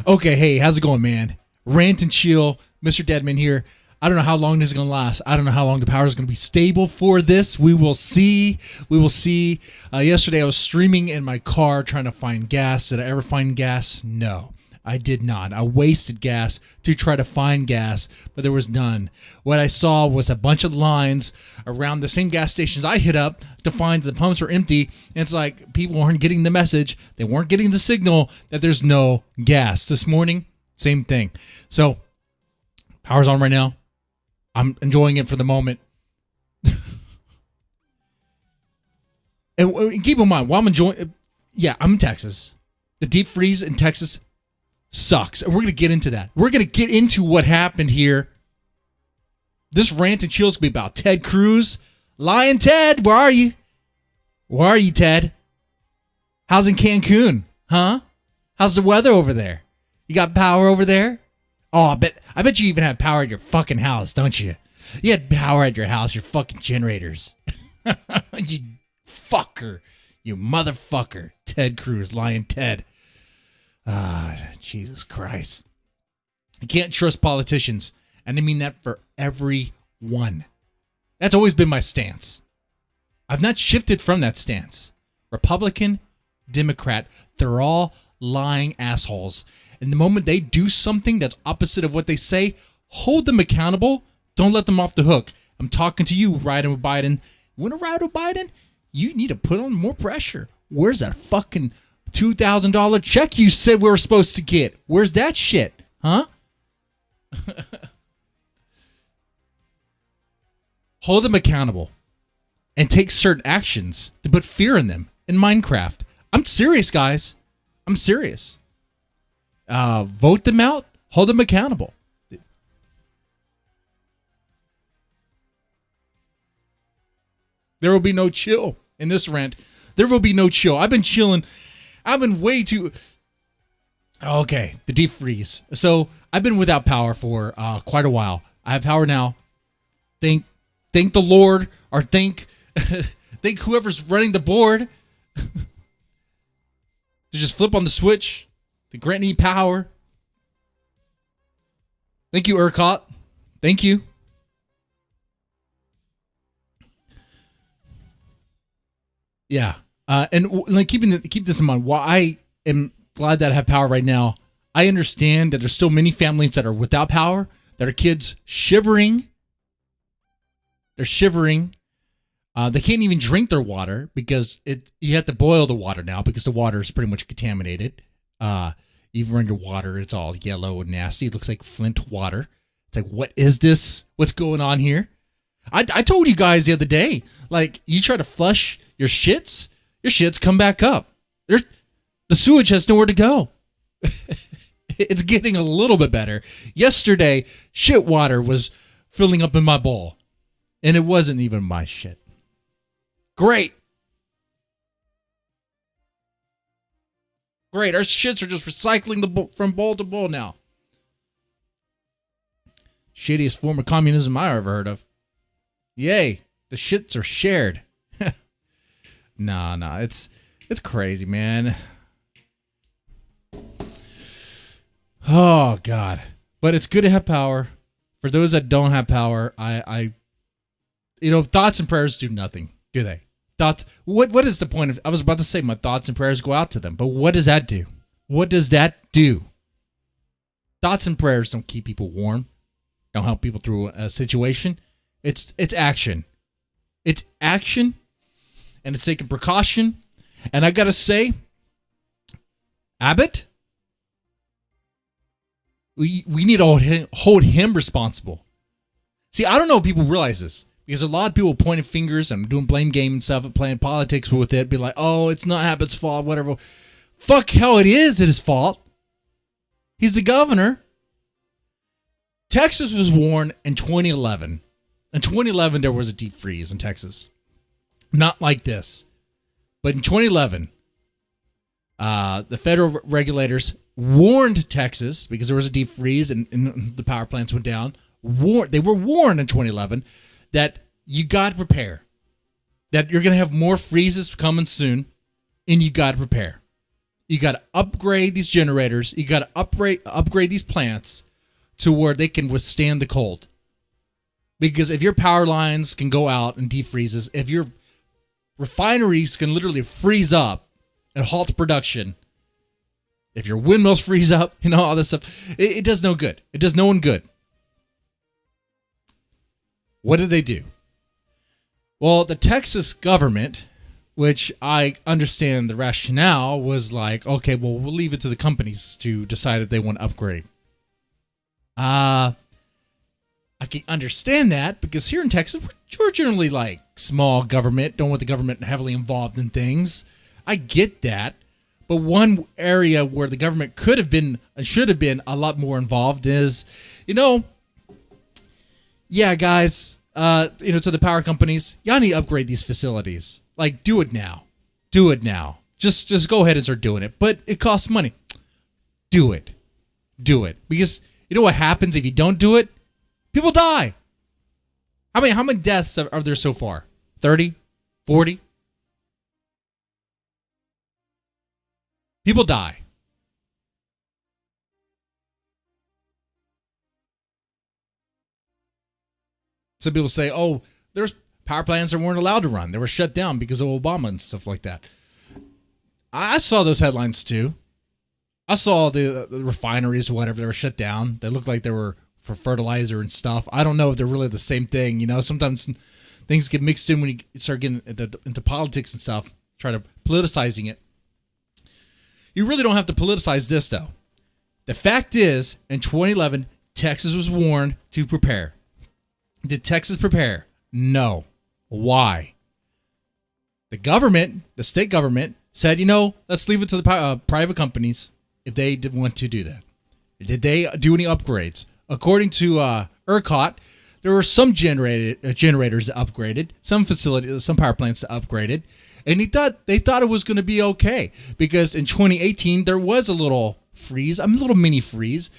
Okay, hey, how's it going, man? Rant and chill, Mr. Deadman here. I don't know how long this is going to last. I don't know how long the power is going to be stable for this. We will see. We will see. Yesterday, I was streaming in my car trying to find gas. Did I ever find gas? No, I did not. I wasted gas to try to find gas, but there was none. What I saw was a bunch of lines around the same gas stations I hit up to find the pumps were empty. And it's like people weren't getting the message. They weren't getting the signal that there's no gas. This morning, same thing. So, power's on right now. I'm enjoying it for the moment. And keep in mind, while I'm enjoying, I'm in Texas. The deep freeze in Texas sucks. And we're going to get into that. We're going to get into what happened here. This rant and chill is going to be about Ted Cruz. Lion Ted, where are you? Where are you, Ted? How's in Cancun? Huh? How's the weather over there? You got power over there? Oh, I bet you even have power at your fucking house, don't you? You had power at your house, your fucking generators. You fucker. You motherfucker. Ted Cruz, Lion Ted. Jesus Christ. You can't trust politicians. And I mean that for everyone. That's always been my stance. I've not shifted from that stance. Republican, Democrat, they're all lying assholes. And the moment they do something that's opposite of what they say, hold them accountable. Don't let them off the hook. I'm talking to you, riding with Biden. You want to ride with Biden? You need to put on more pressure. Where's that fucking $2,000 check you said we were supposed to get? Where's that shit? Huh? Hold them accountable and take certain actions to put fear in them in Minecraft. I'm serious, guys. I'm serious. Vote them out. Hold them accountable. There will be no chill in this rant. There will be no chill. I've been chilling. I've been way too... Okay, the deep freeze. So I've been without power for quite a while. I have power now. Thank the Lord, or thank whoever's running the board to just flip on the switch to grant me power. Thank you, ERCOT. Thank you. Yeah. And like keep this in mind. While I am glad that I have power right now, I understand that there's still many families that are without power, that are kids shivering. They're shivering. They can't even drink their water because you have to boil the water now because the water is pretty much contaminated. Even run your water, it's all yellow and nasty. It looks like Flint water. It's like, what is this? What's going on here? I told you guys the other day, like, you try to flush your shits come back up. The sewage has nowhere to go. It's getting a little bit better. Yesterday, shit water was filling up in my bowl, and it wasn't even my shit. Great. Great. Our shits are just recycling from bowl to bowl now. Shittiest form of communism I ever heard of. Yay. The shits are shared. Nah. It's crazy, man. Oh, God. But it's good to have power. For those that don't have power, thoughts and prayers do nothing, do they? What is the point of... I was about to say my thoughts and prayers go out to them, but what does that do? What does that do? Thoughts and prayers don't keep people warm. Don't help people through a situation. It's action. It's action, and it's taking precaution. And I gotta say, Abbott, we need to hold him responsible. See, I don't know if people realize this, because a lot of people pointing fingers and doing blame game and stuff and playing politics with it, be like, oh, it's not Abbott's fault, whatever. Fuck hell, it is his fault. He's the governor. Texas was warned in 2011. In 2011, there was a deep freeze in Texas. Not like this. But in 2011, the federal regulators warned Texas, because there was a deep freeze and the power plants went down. They were warned in 2011 that you got to prepare. That you're going to have more freezes coming soon, and you got to prepare. You got to upgrade these generators. You got to upgrade these plants to where they can withstand the cold. Because if your power lines can go out and defreezes, if your refineries can literally freeze up and halt production, if your windmills freeze up, all this stuff, it does no good. It does no one good. What did they do? Well, the Texas government, which I understand the rationale, was like, okay, well, we'll leave it to the companies to decide if they want to upgrade. I can understand that because here in Texas, we're generally like small government, don't want the government heavily involved in things. I get that. But one area where the government could have been, should have been a lot more involved is, yeah, guys, to the power companies, y'all need to upgrade these facilities. Like, do it now. Do it now. Just go ahead and start doing it. But it costs money. Do it. Do it. Because you know what happens if you don't do it? People die. How many deaths are there so far? 30? 40? People die. Some people say, oh, there's power plants that weren't allowed to run. They were shut down because of Obama and stuff like that. I saw those headlines too. I saw the refineries or whatever, they were shut down. They looked like they were for fertilizer and stuff. I don't know if they're really the same thing. Sometimes things get mixed in when you start getting into politics and stuff, try to politicizing it. You really don't have to politicize this, though. The fact is, in 2011, Texas was warned to prepare. Did Texas prepare? No. Why? The government, the state government, said, let's leave it to the private companies if they did want to do that. Did they do any upgrades? According to ERCOT, there were some generators that upgraded, some facilities, some power plants that upgraded, and they thought it was going to be okay because in 2018 there was a little freeze, a little mini freeze,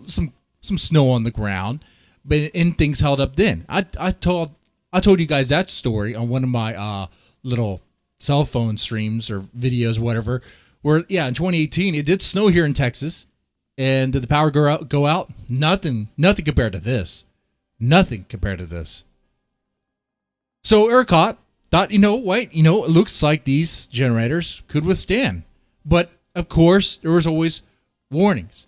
some snow on the ground, and things held up then. I told you guys that story on one of my little cell phone streams or videos, whatever. Where in 2018 it did snow here in Texas, and did the power go out? Nothing compared to this. Nothing compared to this. So ERCOT thought, it looks like these generators could withstand. But, of course, there was always warnings.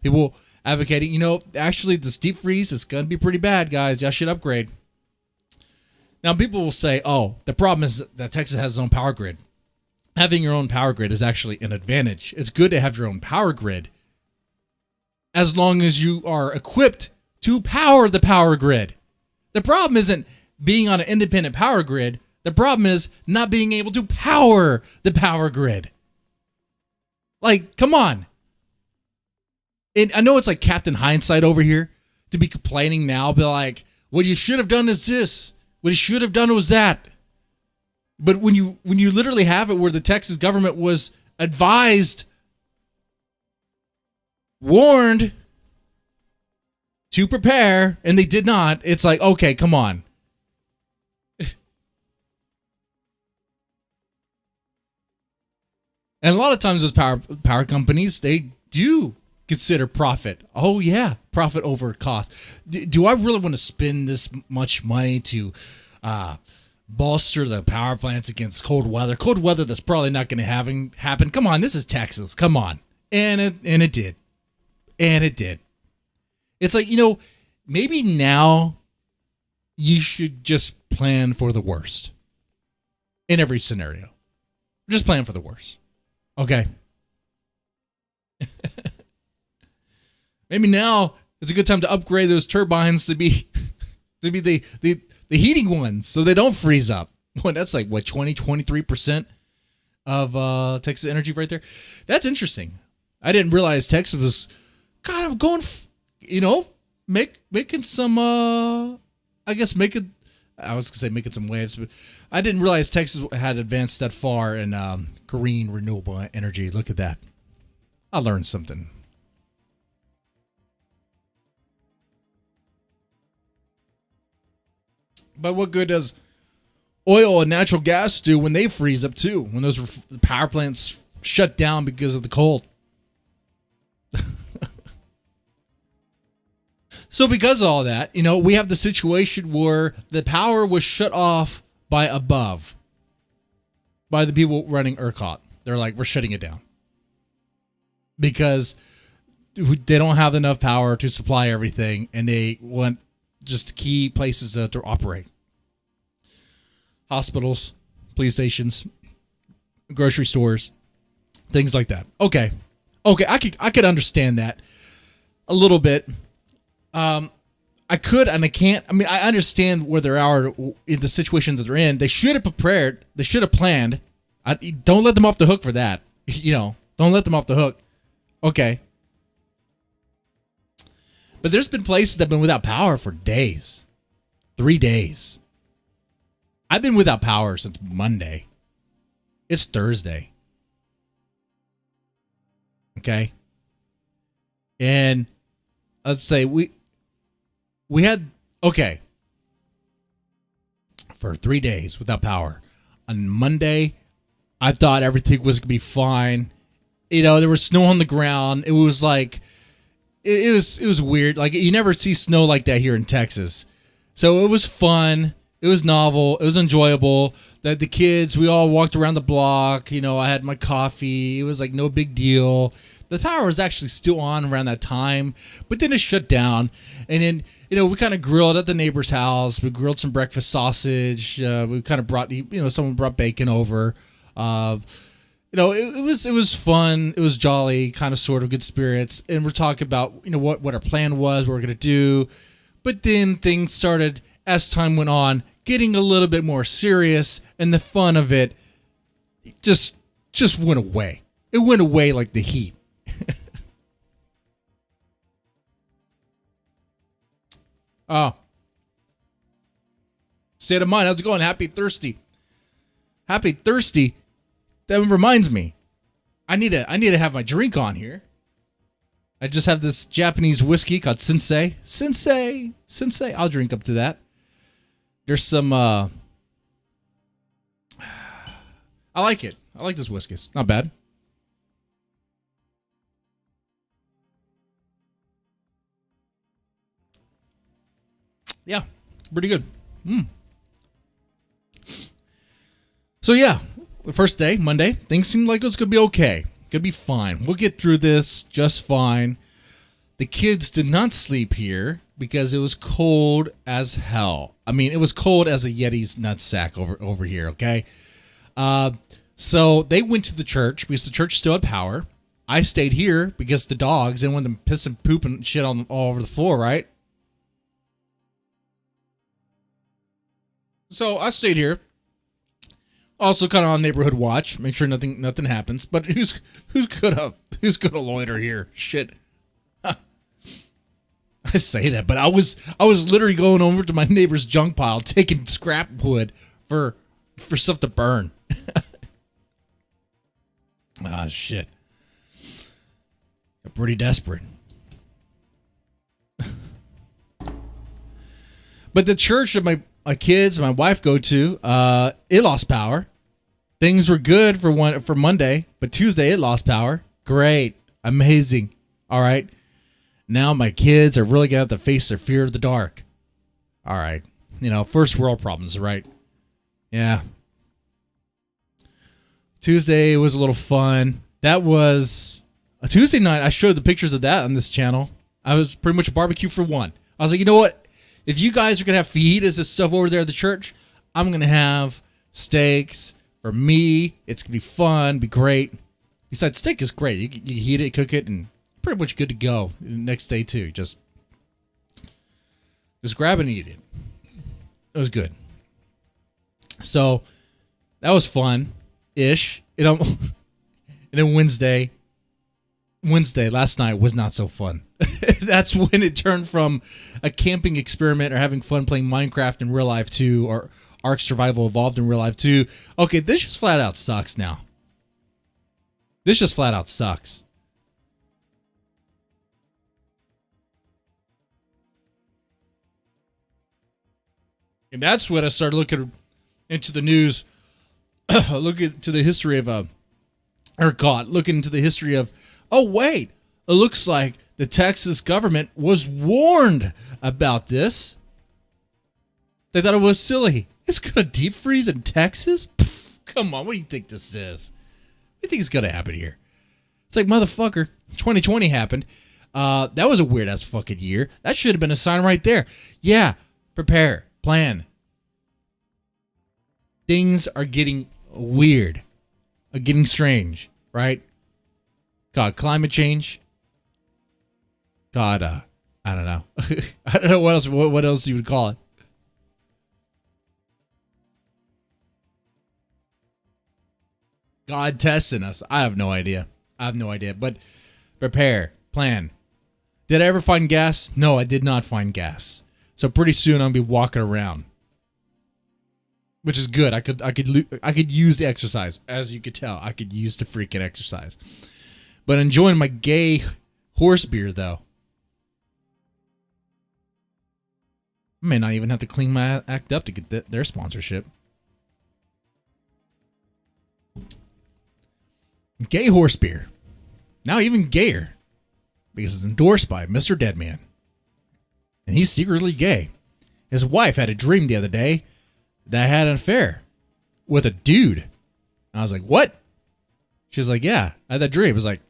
People advocating, actually this deep freeze is going to be pretty bad, guys. Y'all should upgrade. Now, people will say, oh, the problem is that Texas has its own power grid. Having your own power grid is actually an advantage. It's good to have your own power grid as long as you are equipped to power the power grid. The problem isn't being on an independent power grid. The problem is not being able to power the power grid. Like, come on. And I know it's like Captain Hindsight over here to be complaining now, but like, what you should have done is this. What you should have done was that. But when you literally have it where the Texas government was advised, warned to prepare, and they did not, it's like, okay, come on. And a lot of times those power companies, they do consider profit. Oh yeah, profit over cost. Do I really want to spend this much money to bolster the power plants against cold weather? Cold weather that's probably not going to happen. Come on, this is Texas. Come on. And it did. And it did. It's like, maybe now you should just plan for the worst in every scenario. Just plan for the worst. Okay. Maybe now it's a good time to upgrade those turbines to be the heating ones so they don't freeze up. Well, that's like what, 23% of Texas energy right there. That's interesting. I didn't realize Texas was kind of going, making some making some waves, but I didn't realize Texas had advanced that far in green renewable energy. Look at that. I learned something. But what good does oil and natural gas do when they freeze up too? When those power plants shut down because of the cold. So because of all that, we have the situation where the power was shut off by above, by the people running ERCOT. They're like, we're shutting it down because they don't have enough power to supply everything, and they want just key places to operate. Hospitals, police stations, grocery stores, things like that. Okay, I could understand that a little bit. I could and I can't. I mean, I understand where they are in the situation that they're in. They should have prepared. They should have planned. Don't let them off the hook for that. Don't let them off the hook. Okay. But there's been places that have been without power for days. 3 days. I've been without power since Monday. It's Thursday. Okay. And let's say we had, for 3 days without power. On Monday, I thought everything was going to be fine. There was snow on the ground. It was like, it was weird. Like, you never see snow like that here in Texas. So it was fun. It was novel. It was enjoyable. The kids, we all walked around the block. I had my coffee. It was like no big deal. The power was actually still on around that time, but then it shut down. And then, we kind of grilled at the neighbor's house. We grilled some breakfast sausage. We kind of brought, someone brought bacon over. It was fun. It was jolly, kind of, sort of good spirits. And we're talking about, what our plan was, what we're going to do. But then things started, as time went on, getting a little bit more serious, and the fun of it just went away. It went away like the heat. Oh. State of mind. How's it going? Happy Thirsty. Happy Thirsty. That reminds me. I need to have my drink on here. I just have this Japanese whiskey called Sensei. Sensei. I'll drink up to that. There's some I like it. I like this whiskey. It's not bad. Yeah, pretty good. So yeah, the first day, Monday, things seemed like it was going to be okay. Going to be fine. We'll get through this just fine. The kids did not sleep here because it was cold as hell. I mean, it was cold as a Yeti's nutsack over here, okay? So they went to the church because the church still had power. I stayed here because the dogs didn't want them pissing, pooping shit all over the floor, right? So I stayed here. Also, kind of on neighborhood watch, make sure nothing happens. But who's gonna loiter here? Shit. I say that, but I was literally going over to my neighbor's junk pile, taking scrap wood for stuff to burn. Shit. I'm pretty desperate. But the church that my kids and my wife go to, it lost power. Things were good for Monday, but Tuesday it lost power. Great. Amazing. All right. Now my kids are really going to have to face their fear of the dark. All right. First world problems, right? Yeah. Tuesday was a little fun. That was a Tuesday night. I showed the pictures of that on this channel. I was pretty much a barbecue for one. I was like, you know what? If you guys are going to have fajitas and stuff over there at the church, I'm going to have steaks for me. It's going to be fun, be great. Besides, steak is great. You heat it, cook it, and pretty much good to go the next day too. Just grab and eat it. It was good. So that was fun-ish. And then Wednesday last night was not so fun. That's when it turned from a camping experiment or having fun playing Minecraft in real life to, or Ark Survival Evolved in real life to, okay, this just flat out sucks now. This just flat out sucks. And that's when I started looking into the news, look into the history of or God, looking into the history of, oh, wait, it looks like the Texas government was warned about this. They thought it was silly. It's going to deep freeze in Texas? Pff, come on, what do you think this is? What do you think is going to happen here? It's like, motherfucker, 2020 happened. That was a weird-ass fucking year. That should have been a sign right there. Yeah, prepare, plan. Things are getting weird. Are getting strange, right? God, climate change. God, I don't know. I don't know what else you would call it. God testing us. I have no idea. But prepare, plan. Did I ever find gas? No, I did not find gas. So pretty soon I'll be walking around, which is good. I could use the exercise, as you could tell. I could use the freaking exercise. But enjoying my gay horse beer though. I may not even have to clean my act up to get their sponsorship. Gay horse beer. Now even gayer. Because it's endorsed by Mr. Deadman. And he's secretly gay. His wife had a dream the other day that I had an affair with a dude. And I was like, what? She's like, yeah, I had that dream. I was like,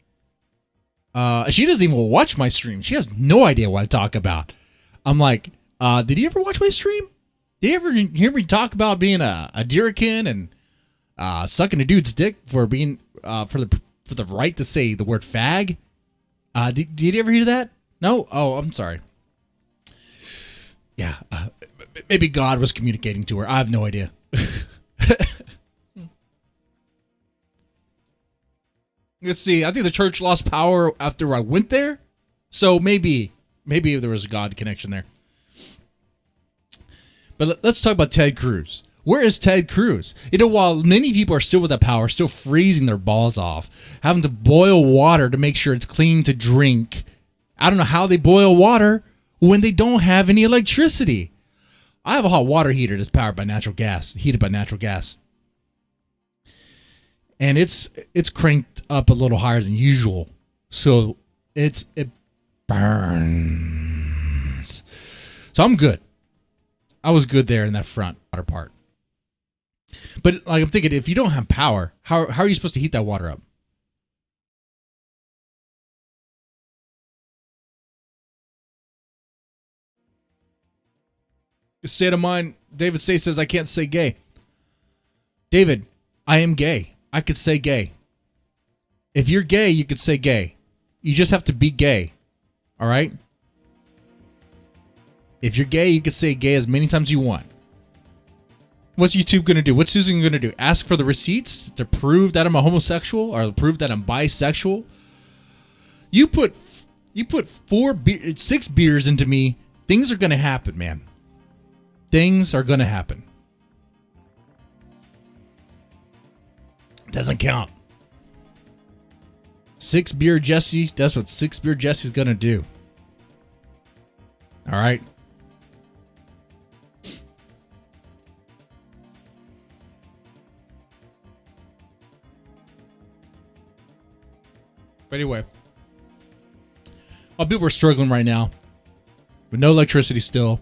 she doesn't even watch my stream. She has no idea what I talk about. I'm like, did you ever watch my stream? Did you ever hear me talk about being a deerkin and sucking a dude's dick for being for the right to say the word fag? Did you ever hear that? No? Oh, I'm sorry. Yeah, maybe God was communicating to her. I have no idea. Let's see. I think the church lost power after I went there. So maybe there was a God connection there. But let's talk about Ted Cruz. Where is Ted Cruz? You know, while many people are still without power, still freezing their balls off, having to boil water to make sure it's clean to drink. I don't know how they boil water when they don't have any electricity. I have a hot water heater that's powered by natural gas, heated by natural gas. And it's cranked up a little higher than usual. So it burns. So I'm good. I was good there in that front water part. But like I'm thinking, if you don't have power, how are you supposed to heat that water up? State of mind, David State says, I can't say gay. David, I am gay. I could say gay. If you're gay, you could say gay. You just have to be gay. All right? If you're gay, you could say gay as many times as you want. What's YouTube going to do? What's Susan going to do? Ask for the receipts to prove that I'm a homosexual or prove that I'm bisexual? You put 6 beers into me, things are going to happen, man. Things are going to happen. Doesn't count. 6 beer Jesse, that's what 6 beer Jesse's going to do. All right? But anyway, while people are struggling right now with no electricity still,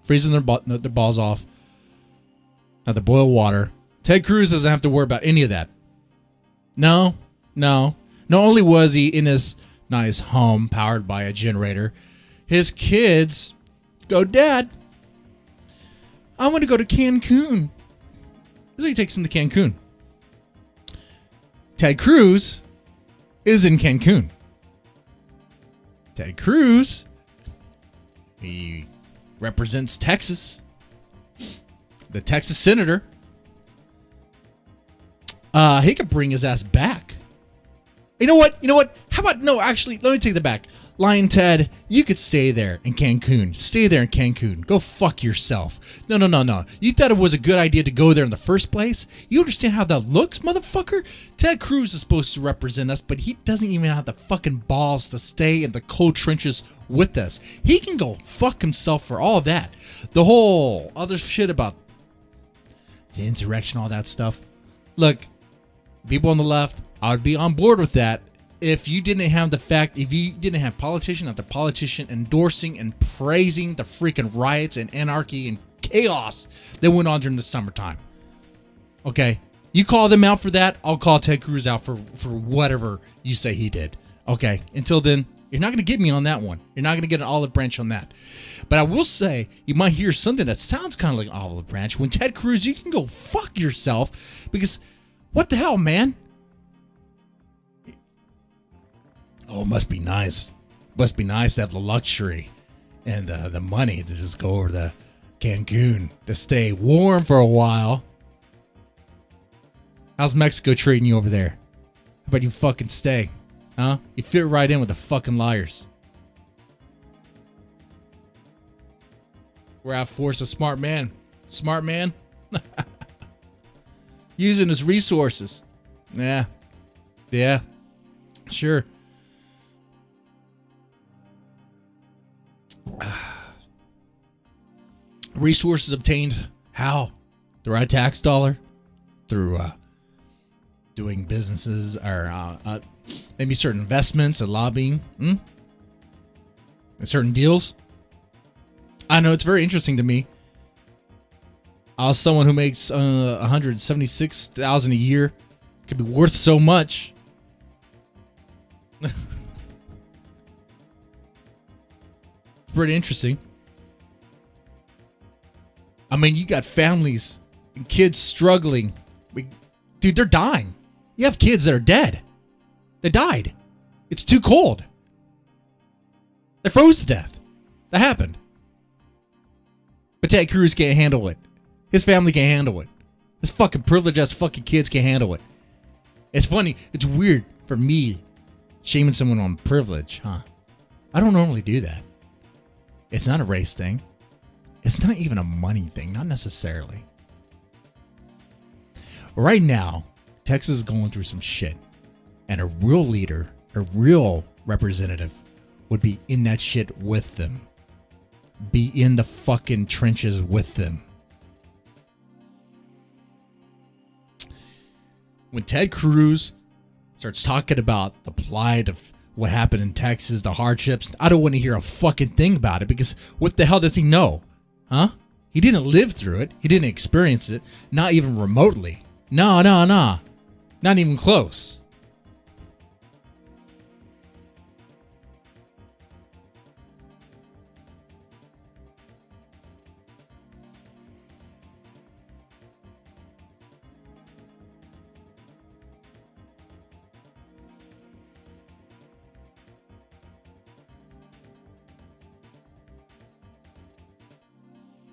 freezing their balls off, have to boil water, Ted Cruz doesn't have to worry about any of that. No. Not only was he in his nice home powered by a generator, his kids go, Dad, I want to go to Cancun. So he takes him to Cancun. Ted Cruz is in Cancun. Ted Cruz, he represents Texas. The Texas senator. He could bring his ass back. You know what? How about, no, actually, let me take that back. Lion Ted, you could stay there in Cancun. Stay there in Cancun. Go fuck yourself. No. You thought it was a good idea to go there in the first place? You understand how that looks, motherfucker? Ted Cruz is supposed to represent us, but he doesn't even have the fucking balls to stay in the cold trenches with us. He can go fuck himself for all that. The whole other shit about the insurrection, all that stuff. Look, People on the left, I would be on board with that if you didn't have politician after politician endorsing and praising the freaking riots and anarchy and chaos that went on during the summertime. Okay? You call them out for that, I'll call Ted Cruz out for whatever you say he did. Okay? Until then, you're not going to get me on that one. You're not going to get an olive branch on that. But I will say, you might hear something that sounds kind of like an olive branch. When Ted Cruz, you can go fuck yourself, because what the hell, man? Oh, it must be nice. Must be nice to have the luxury and the money to just go over to Cancun to stay warm for a while. How's Mexico treating you over there? How about you fucking stay? Huh? You fit right in with the fucking liars. We're out force a smart man. Smart man? Using his resources. Yeah. Yeah. Sure. Resources obtained how? Through our tax dollar? Through doing businesses or maybe certain investments and lobbying? And certain deals? I know, it's very interesting to me. I was someone who makes $176,000 a year. Could be worth so much. Pretty interesting. I mean, you got families and kids struggling. Dude, they're dying. You have kids that are dead. They died. It's too cold. They froze to death. That happened. But Ted Cruz can't handle it. His family can't handle it. His fucking privileged ass fucking kids can't handle it. It's funny. It's weird for me shaming someone on privilege, huh? I don't normally do that. It's not a race thing. It's not even a money thing. Not necessarily. Right now, Texas is going through some shit. And a real leader, a real representative would be in that shit with them. Be in the fucking trenches with them. When Ted Cruz starts talking about the plight of what happened in Texas, the hardships, I don't want to hear a fucking thing about it, because what the hell does he know? Huh? He didn't live through it. He didn't experience it. Not even remotely. No. Not even close.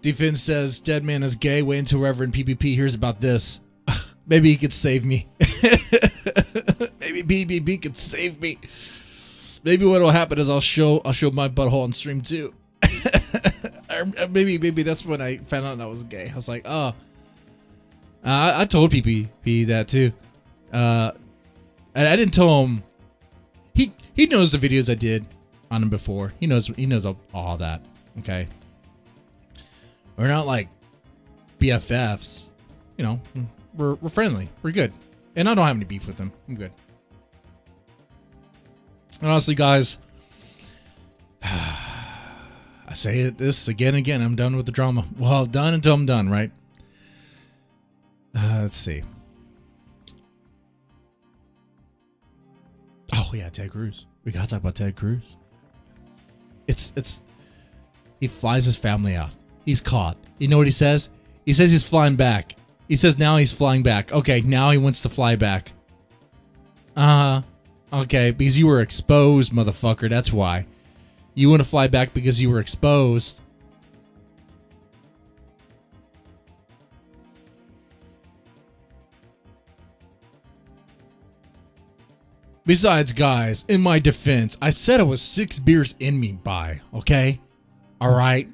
Defense says, dead man is gay. Wait until Reverend PPP hears about this. Maybe he could save me. Maybe BBB could save me. Maybe what will happen is I'll show my butthole on stream too. Or maybe that's when I found out I was gay. I was like, oh. I told PPP that too. And I didn't tell him. He knows the videos I did on him before. He knows all that. Okay. We're not like BFFs, you know. We're friendly. We're good, and I don't have any beef with him. I'm good. And honestly, guys, I say this again and again. I'm done with the drama. Well, done until I'm done, right? Let's see. Oh yeah, Ted Cruz. We gotta talk about Ted Cruz. It's. He flies his family out. He's caught. You know what he says? He says he's flying back. He says now he's flying back. Okay, now he wants to fly back. Okay, because you were exposed, motherfucker. That's why. You want to fly back because you were exposed. Besides, guys, in my defense, I said I was 6 beers in me by, okay? All right?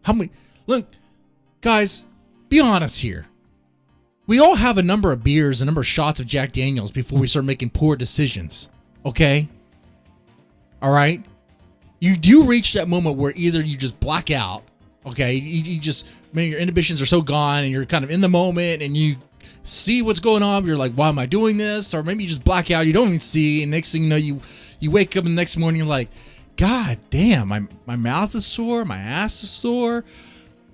How many? Look, guys, be honest here. We all have a number of beers, a number of shots of Jack Daniels before we start making poor decisions. Okay? All right? You do reach that moment where either you just black out Okay, you just, man, your inhibitions are so gone, and you're kind of in the moment, and you see what's going on. You're like, why am I doing this? Or maybe you just black out. You don't even see, and next thing you know, you wake up the next morning, you're like, God damn, my mouth is sore, my ass is sore,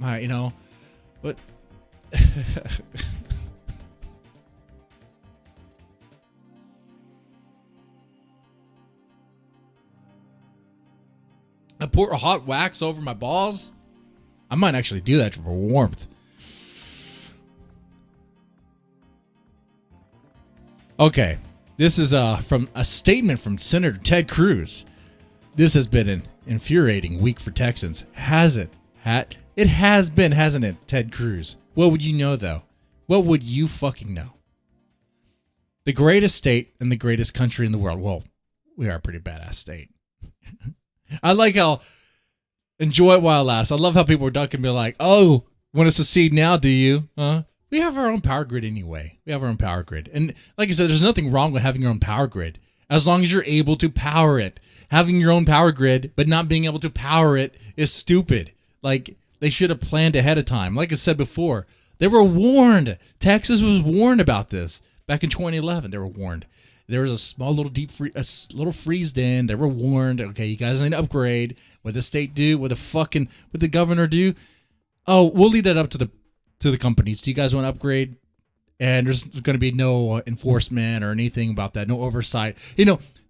but I pour hot wax over my balls. I might actually do that for warmth. Okay, this is from a statement from Senator Ted Cruz. This has been an infuriating week for Texans, has it? It has been, hasn't it, Ted Cruz? What would you know, though? What would you fucking know? The greatest state and the greatest country in the world. Well, we are a pretty badass state. I like how, enjoy it while it lasts. I love how people are ducking me like, oh, want to secede now, do you? We have our own power grid anyway. We have our own power grid. And like I said, there's nothing wrong with having your own power grid as long as you're able to power it. Having your own power grid but not being able to power it is stupid. Like, they should have planned ahead of time. Like I said before, they were warned. Texas was warned about this back in 2011. They were warned. There was a small little little freeze in. They were warned. Okay, you guys need to upgrade. What the state do? What the governor do? Oh, we'll leave that up to the companies. Do you guys want to upgrade? And there's going to be no enforcement or anything about that. No oversight.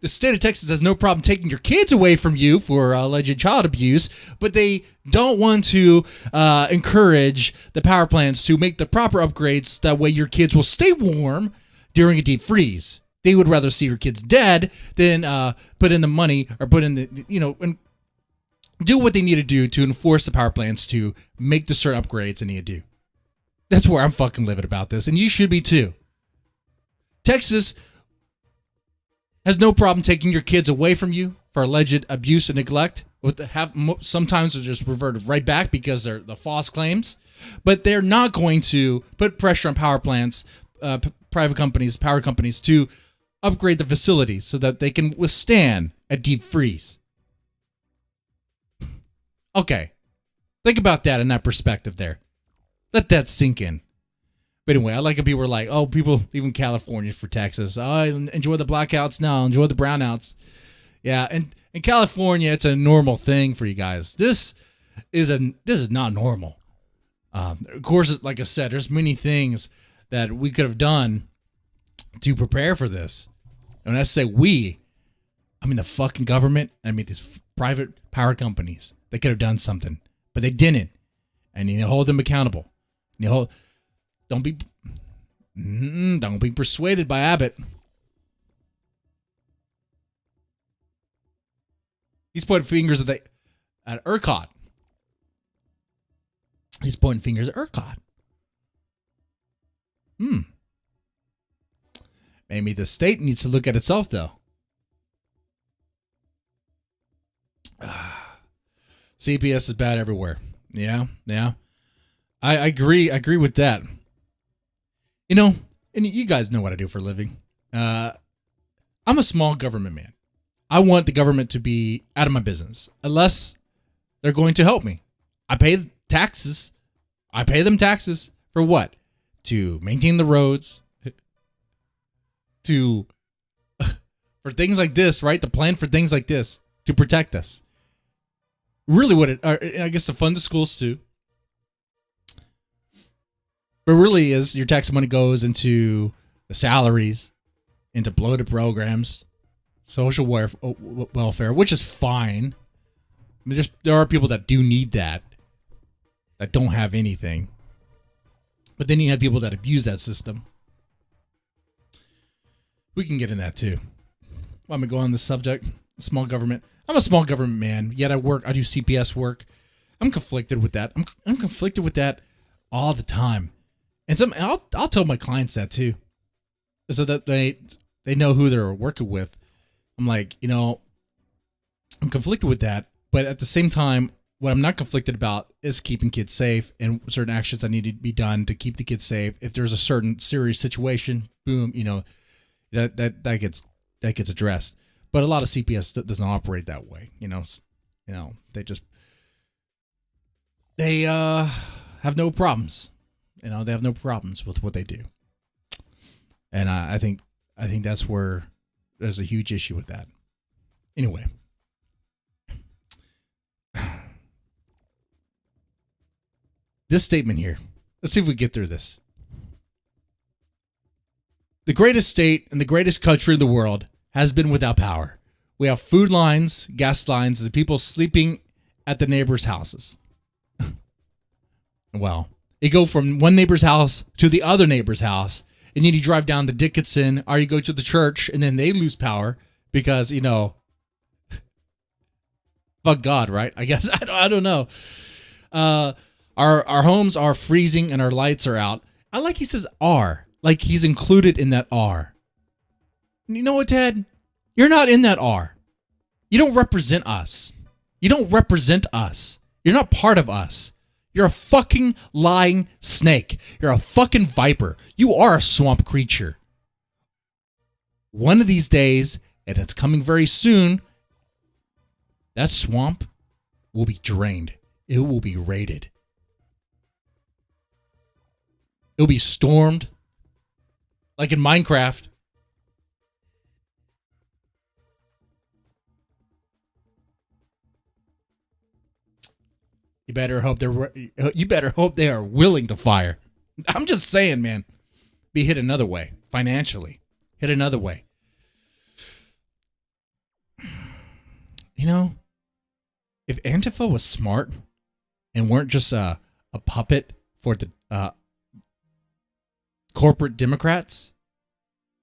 The state of Texas has no problem taking your kids away from you for alleged child abuse, but they don't want to encourage the power plants to make the proper upgrades. That way your kids will stay warm during a deep freeze. They would rather see your kids dead than put in the money or put in and do what they need to do to enforce the power plants to make the certain upgrades they need to do. That's where I'm fucking livid about this, and you should be too. Texas has no problem taking your kids away from you for alleged abuse and neglect. Sometimes they're just reverted right back because they're the false claims, but they're not going to put pressure on power plants, private companies, power companies to upgrade the facilities so that they can withstand a deep freeze. Okay, think about that in that perspective there. Let that sink in. But anyway, I like how people are like, oh, people leaving California for Texas. Oh, enjoy the blackouts now. Enjoy the brownouts. Yeah, and in California, it's a normal thing for you guys. This is not normal. Of course, like I said, there's many things that we could have done to prepare for this. And when I say we, I mean the fucking government. I mean these private power companies. They could have done something, but they didn't. And you hold them accountable. Don't be persuaded by Abbott. He's pointing fingers at ERCOT. He's pointing fingers at ERCOT. Maybe the state needs to look at itself, though. CPS is bad everywhere. Yeah. I agree with that. And you guys know what I do for a living. I'm a small government man. I want the government to be out of my business unless they're going to help me. I pay taxes. I pay them taxes for what? To maintain the roads, for things like this, right? To plan for things like this, to protect us. Really I guess to fund the schools too. But really is your tax money goes into the salaries, into bloated programs, social welfare, which is fine. I mean, there are people that do need that don't have anything. But then you have people that abuse that system. We can get in that too. Let me go on this subject. Small government. I'm a small government man, yet I do CPS work. I'm conflicted with that. I'm conflicted with that all the time. And I'll tell my clients that too, so that they know who they're working with. I'm like, I'm conflicted with that, but at the same time, what I'm not conflicted about is keeping kids safe and certain actions that need to be done to keep the kids safe. If there's a certain serious situation, boom, that gets addressed. But a lot of CPS doesn't operate that way. They just they have no problems. You know, they have no problems with what they do. And I think that's where there's a huge issue with that. Anyway. This statement here. Let's see if we get through this. The greatest state and the greatest country in the world has been without power. We have food lines, gas lines, and people sleeping at the neighbors' houses. Well, you go from one neighbor's house to the other neighbor's house, and then you drive down to Dickinson, or you go to the church, and then they lose power because, you know, fuck God, right? I guess. I don't know. Our homes are freezing and our lights are out. I like he says "are," like he's included in that "are." You know what, Ted? You're not in that "are." You don't represent us. You don't represent us. You're not part of us. You're a fucking lying snake. You're a fucking viper. You are a swamp creature. One of these days, and it's coming very soon, that swamp will be drained. It will be raided. It'll be stormed, like in Minecraft. You better hope they are willing to fire. I'm just saying, man. Be hit another way financially. Hit another way. You know, if Antifa was smart and weren't just a puppet for the corporate Democrats,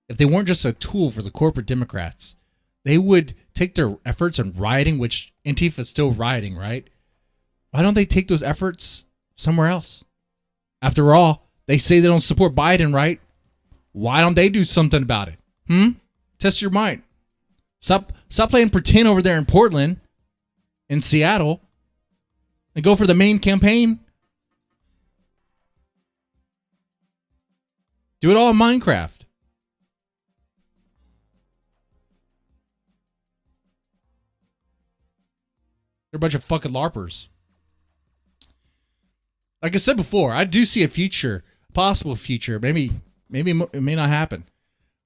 if they weren't just a tool for the corporate Democrats, they would take their efforts in rioting, which Antifa is still rioting, right? Why don't they take those efforts somewhere else? After all, they say they don't support Biden, right? Why don't they do something about it? Test your mind. Stop playing pretend over there in Portland, in Seattle, and go for the main campaign. Do it all in Minecraft. They're a bunch of fucking LARPers. Like I said before, I do see a future, possible future. Maybe it may not happen,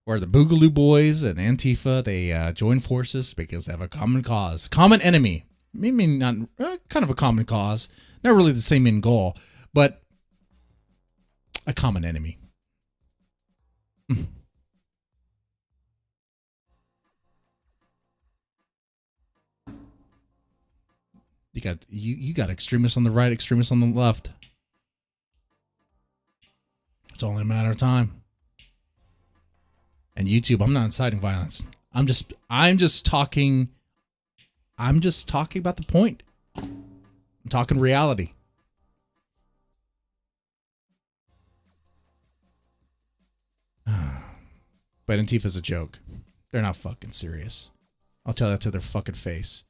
where the Boogaloo Boys and Antifa, they join forces because they have a common cause, common enemy. Maybe not, kind of a common cause. Not really the same end goal, but a common enemy. You got extremists on the right, extremists on the left. It's only a matter of time. And YouTube, I'm not inciting violence. I'm just talking about the point. I'm talking reality. But Antifa's a joke. They're not fucking serious. I'll tell that to their fucking face.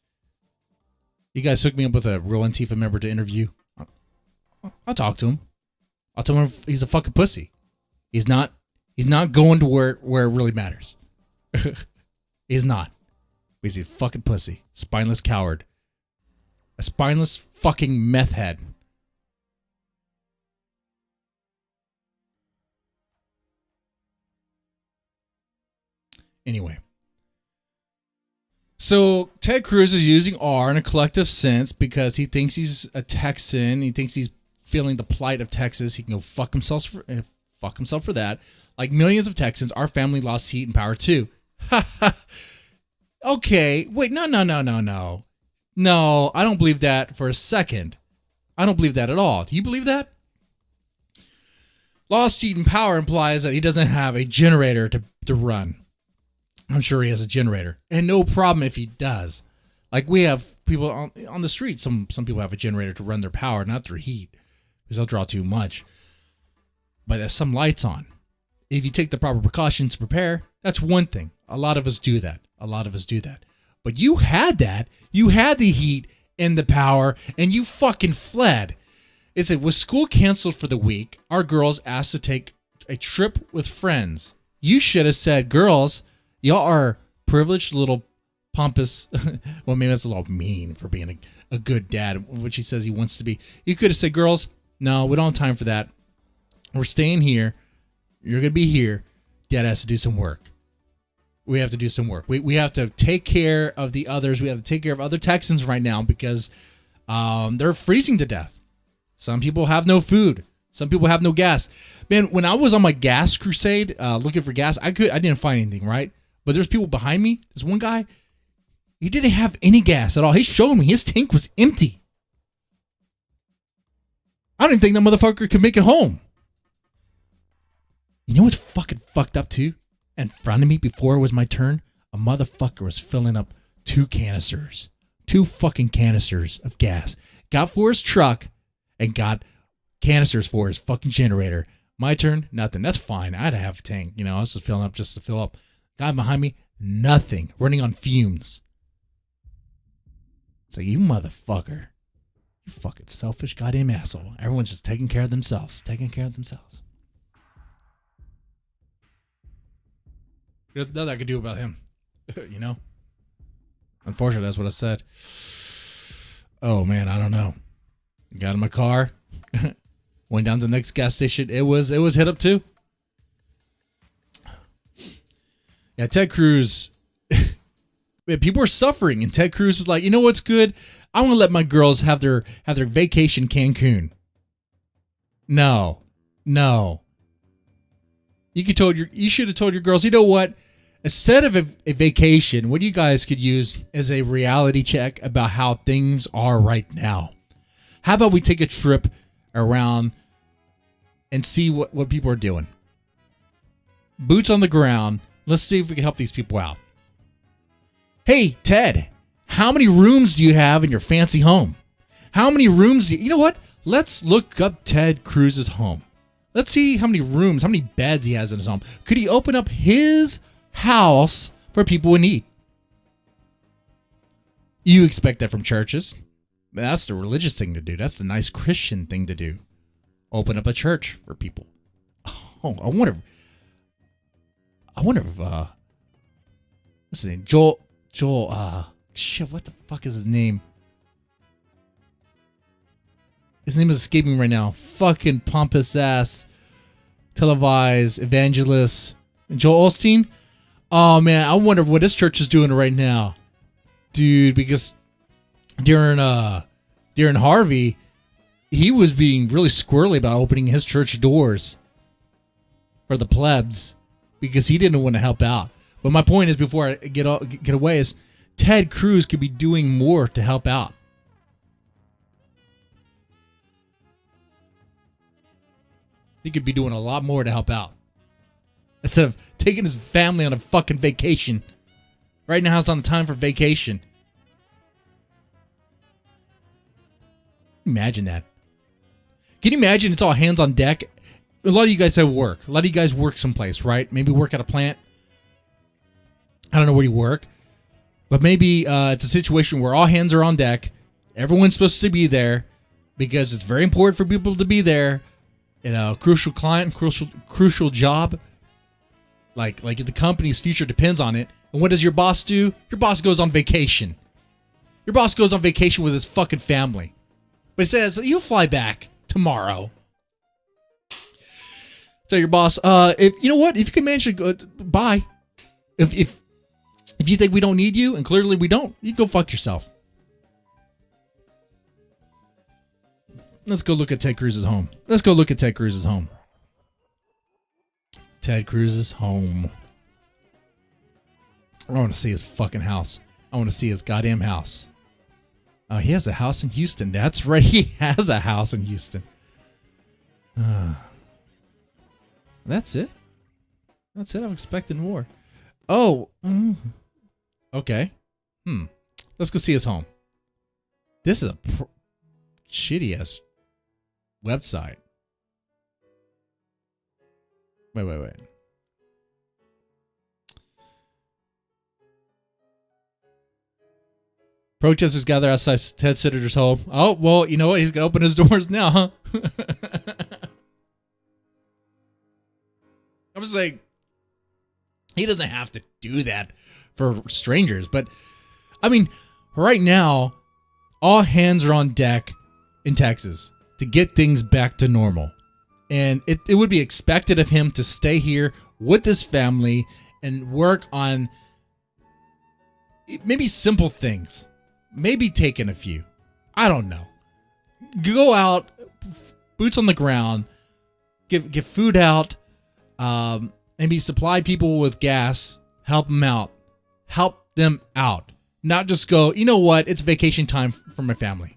You guys hook me up with a real Antifa member to interview. I'll talk to him. I'll tell him he's a fucking pussy. He's not going to where it really matters. He's not. He's a fucking pussy. Spineless coward. A spineless fucking meth head. Anyway. So Ted Cruz is using R in a collective sense because he thinks he's a Texan. He thinks he's feeling the plight of Texas. He can go fuck himself for that. Like millions of Texans, our family lost heat and power too. Okay, wait, no. No, I don't believe that for a second. I don't believe that at all. Do you believe that? Lost heat and power implies that he doesn't have a generator to run. I'm sure he has a generator. And no problem if he does. Like we have people on the street. Some people have a generator to run their power, not their heat. Because they'll draw too much. But there's some lights on. If you take the proper precautions to prepare, that's one thing. A lot of us do that. But you had that. You had the heat and the power, and you fucking fled. It was school canceled for the week. Our girls asked to take a trip with friends. You should have said, girls, y'all are privileged little pompous. Well, maybe that's a little mean for being a good dad, which he says he wants to be. You could have said, girls, no, we don't have time for that. We're staying here. You're going to be here. Dad has to do some work. We have to do some work. We have to take care of the others. We have to take care of other Texans right now because they're freezing to death. Some people have no food. Some people have no gas. Man, when I was on my gas crusade looking for gas, I didn't find anything, right? But there's people behind me. There's one guy, he didn't have any gas at all. He showed me his tank was empty. I didn't think that motherfucker could make it home. You know what's fucking fucked up too? In front of me before it was my turn, a motherfucker was filling up 2 fucking canisters of gas. Got for his truck and got canisters for his fucking generator. My turn, nothing. That's fine. I'd have a tank. You know, I was just filling up just to fill up. Guy behind me, nothing. Running on fumes. It's like, you motherfucker. You fucking selfish goddamn asshole. Everyone's just taking care of themselves. There's nothing I could do about him. You know? Unfortunately, that's what I said. Oh, man, I don't know. Got in my car. Went down to the next gas station. It was hit up too. Yeah, Ted Cruz. Man, people are suffering, and Ted Cruz is like, you know what's good? I want to let my girls have their vacation Cancun. No. You should have told your girls, you know what? Instead of a vacation, what you guys could use is a reality check about how things are right now. How about we take a trip around and see what people are doing? Boots on the ground. Let's see if we can help these people out. Hey, Ted, how many rooms do you have in your fancy home? How many rooms do you know what? Let's look up Ted Cruz's home. Let's see how many rooms, how many beds he has in his home. Could he open up his house for people in need? You expect that from churches. That's the religious thing to do. That's the nice Christian thing to do. Open up a church for people. Oh, I wonder if what's his name? Joel, shit, what the fuck is his name? His name is escaping right now. Fucking pompous ass, televised evangelist, Joel Osteen. Oh man, I wonder what his church is doing right now, dude. Because during Harvey, he was being really squirrely about opening his church doors for the plebs because he didn't want to help out. But my point is, before I get away, is Ted Cruz could be doing more to help out. He could be doing a lot more to help out. Instead of taking his family on a fucking vacation. Right now it's on the time for vacation. Imagine that. Can you imagine it's all hands on deck? A lot of you guys have work. A lot of you guys work someplace, right? Maybe work at a plant. I don't know where you work. But maybe it's a situation where all hands are on deck. Everyone's supposed to be there because it's very important for people to be there. In a crucial client, crucial job. Like the company's future depends on it. And what does your boss do? Your boss goes on vacation. Your boss goes on vacation with his fucking family. But he says, you'll fly back tomorrow. Tell your boss, if you know what, if you can manage to go, bye. If you think we don't need you, and clearly we don't, you can go fuck yourself. Let's go look at Ted Cruz's home. Ted Cruz's home. I want to see his fucking house. I want to see his goddamn house. He has a house in Houston. That's right. He has a house in Houston. That's it. I'm expecting more. Oh. Okay. Let's go see his home. This is a shitty ass website. Wait. Protesters gather outside Ted Senator's home. Oh, well, you know what? He's going to open his doors now, huh? I was like, he doesn't have to do that for strangers. But, I mean, right now, all hands are on deck in Texas to get things back to normal. And it would be expected of him to stay here with his family and work on maybe simple things. Maybe taking a few. I don't know. Go out, boots on the ground, give food out, maybe supply people with gas, help them out. Help them out. Not just go, you know what, it's vacation time for my family.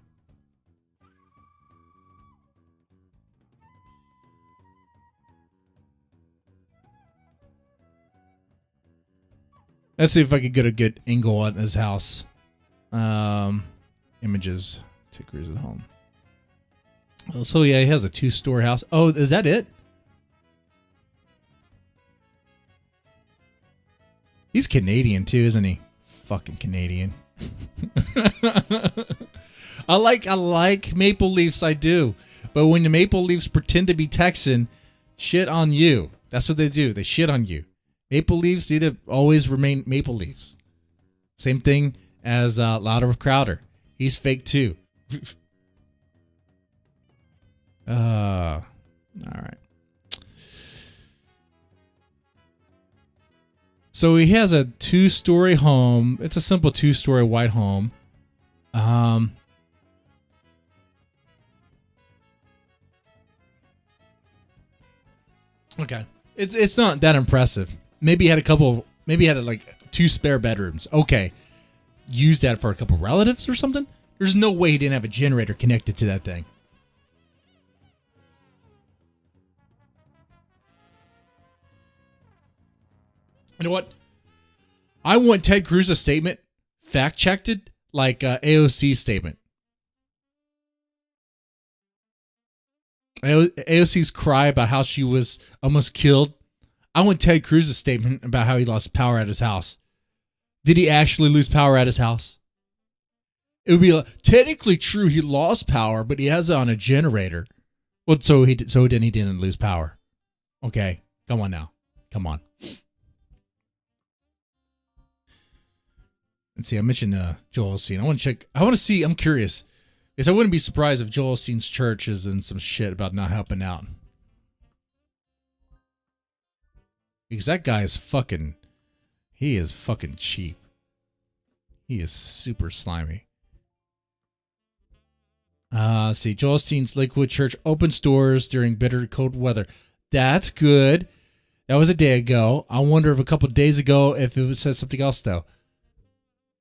Let's see if I could get a good angle on his house. Images. Take Cruz at home. So yeah, he has a 2-story house. Oh, is that it? He's Canadian too, isn't he? Fucking Canadian. I like Maple Leafs, I do. But when the Maple Leafs pretend to be Texan, shit on you. That's what they do. They shit on you. Maple Leafs need to always remain Maple Leafs. Same thing as Louder Crowder. He's fake too. All right. So he has a 2-story home. It's a simple 2-story white home. Okay. It's not that impressive. Maybe he had like 2 spare bedrooms. Okay. Use that for a couple relatives or something? There's no way he didn't have a generator connected to that thing. You know what? I want Ted Cruz's statement fact-checked like AOC's statement. AOC's cry about how she was almost killed. I want Ted Cruz's statement about how he lost power at his house. Did he actually lose power at his house? It would be technically true he lost power, but he has it on a generator. Well, so he didn't lose power. Okay, come on now. Come on. Let's see, I mentioned Joel Osteen. I want to check. I want to see. I'm curious. Because I wouldn't be surprised if Joel Osteen's church is in some shit about not helping out. Because that guy is fucking... He is fucking cheap. He is super slimy. See, Joel Osteen's Lakewood Church opens doors during bitter cold weather. That's good. That was a day ago. I wonder if a couple of days ago if it says something else though.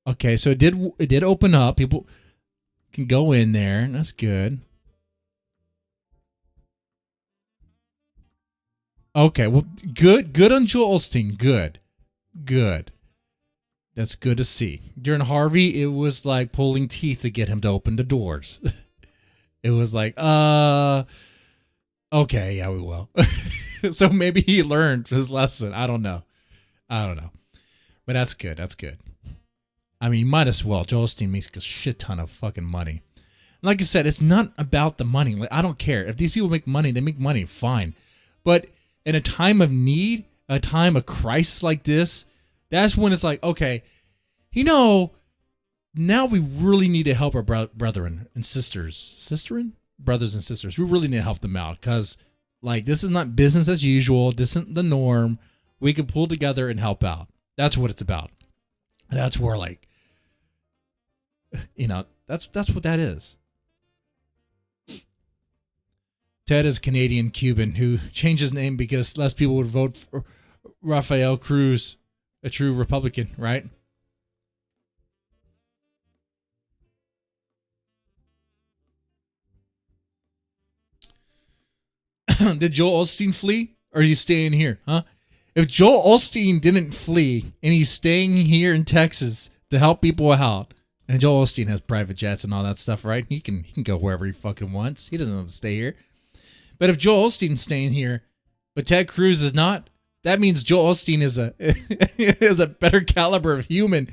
Okay, so it did open up. People can go in there. That's good. Okay, well, good on Joel Osteen. Good. That's good to see. During Harvey, it was like pulling teeth to get him to open the doors. It was like, okay, yeah, we will. So maybe he learned his lesson. I don't know. But that's good. I mean, might as well. Joel Osteen makes a shit ton of fucking money. Like I said, it's not about the money. Like, I don't care. If these people make money, they make money. Fine. But in a time of need, a time of crisis like this, that's when it's like, okay, now we really need to help our brethren and sisters. Brothers and sisters. We really need to help them out because, like, this is not business as usual. This isn't the norm. We can pull together and help out. That's what it's about. That's where, like, that's what that is. Ted is Canadian-Cuban who changed his name because less people would vote for Rafael Cruz, a true Republican, right? Did Joel Osteen flee or is he staying here? Huh? If Joel Osteen didn't flee and he's staying here in Texas to help people out, and Joel Osteen has private jets and all that stuff, right? He can go wherever he fucking wants. He doesn't have to stay here. But if Joel Osteen's staying here, but Ted Cruz is not, that means Joel Osteen is a better caliber of human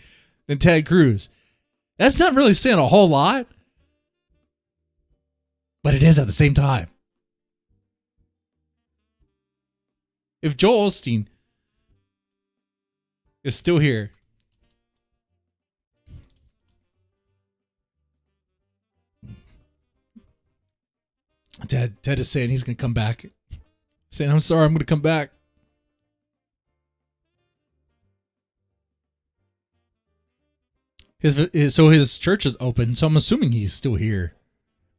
than Ted Cruz. That's not really saying a whole lot, but it is at the same time. If Joel Osteen is still here, Ted is saying he's going to come back. Saying, I'm sorry, I'm going to come back. His church is open, so I'm assuming he's still here.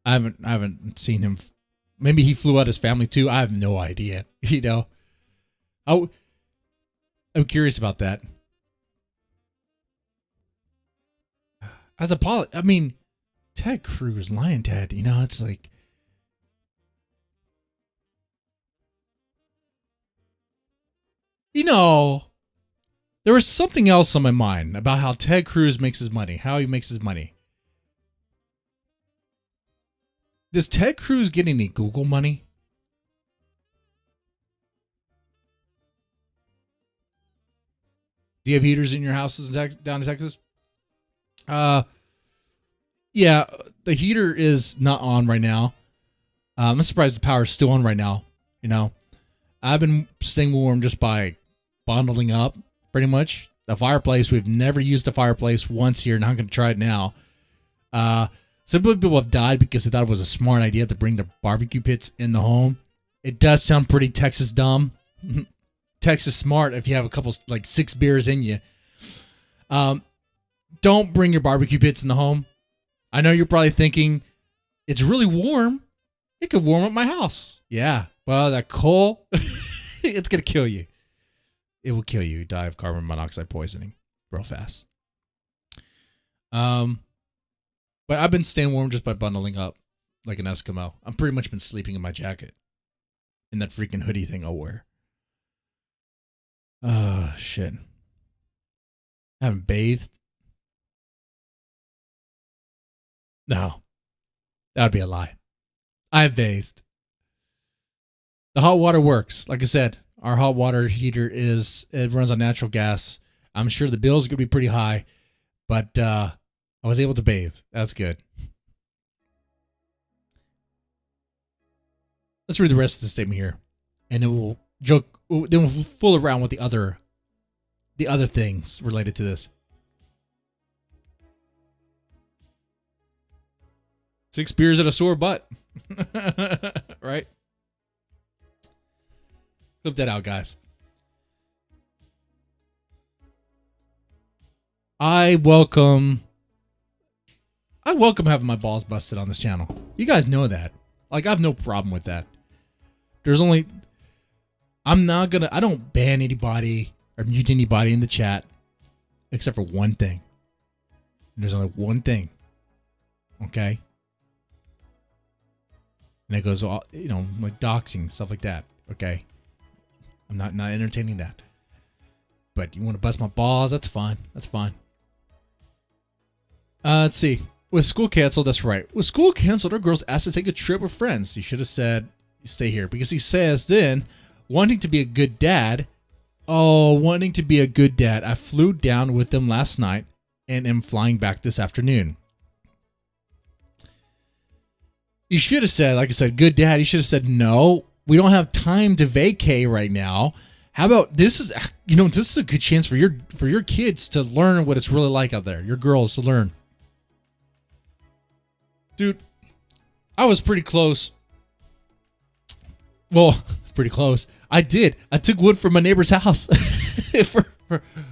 I haven't seen him. Maybe he flew out his family too. I have no idea. You know, I'm curious about that. As a I mean, Ted Cruz, Lion Ted. You know, it's like, you know, there was something else on my mind about how Ted Cruz makes his money. How he makes his money. Does Ted Cruz get any Google money? Do you have heaters in your houses down in Texas? Yeah, the heater is not on right now. I'm surprised the power is still on right now. You know, I've been staying warm just by bundling up, pretty much. The fireplace, we've never used the fireplace once here, and I'm going to try it now. Some people have died because they thought it was a smart idea to bring the barbecue pits in the home. It does sound pretty Texas dumb. Texas smart if you have a couple, like 6 beers in you. Don't bring your barbecue pits in the home. I know you're probably thinking, it's really warm. It could warm up my house. Yeah. Well, that coal, it's going to kill you. It will kill you. You die of carbon monoxide poisoning real fast. But I've been staying warm just by bundling up like an Eskimo. I'm pretty much been sleeping in my jacket. In that freaking hoodie thing I'll wear. Oh, shit. I haven't bathed. No. That would be a lie. I've bathed. The hot water works. Like I said, our hot water heater it runs on natural gas. I'm sure the bill's going to be pretty high, but I was able to bathe. That's good. Let's read the rest of the statement here, and then we'll fool around with the other things related to this. 6 beers and a sore butt. Right? Clip that out, guys. I welcome having my balls busted on this channel. You guys know that. Like, I have no problem with that. I don't ban anybody or mute anybody in the chat except for one thing. And there's only one thing. Okay? And it goes, you know, like doxing, stuff like that. Okay? I'm not entertaining that. But you want to bust my balls? That's fine. That's fine. Let's see. With school canceled, that's right. With school canceled, our girls asked to take a trip with friends. He should have said, stay here. Because he says then, wanting to be a good dad. Oh, wanting to be a good dad. I flew down with them last night and am flying back this afternoon. You should have said, like I said, good dad. You should have said, no, we don't have time to vacay right now. How about this is a good chance for your kids to learn what it's really like out there. Your girls to learn. Dude, I was pretty close. Well, pretty close. I took wood from my neighbor's house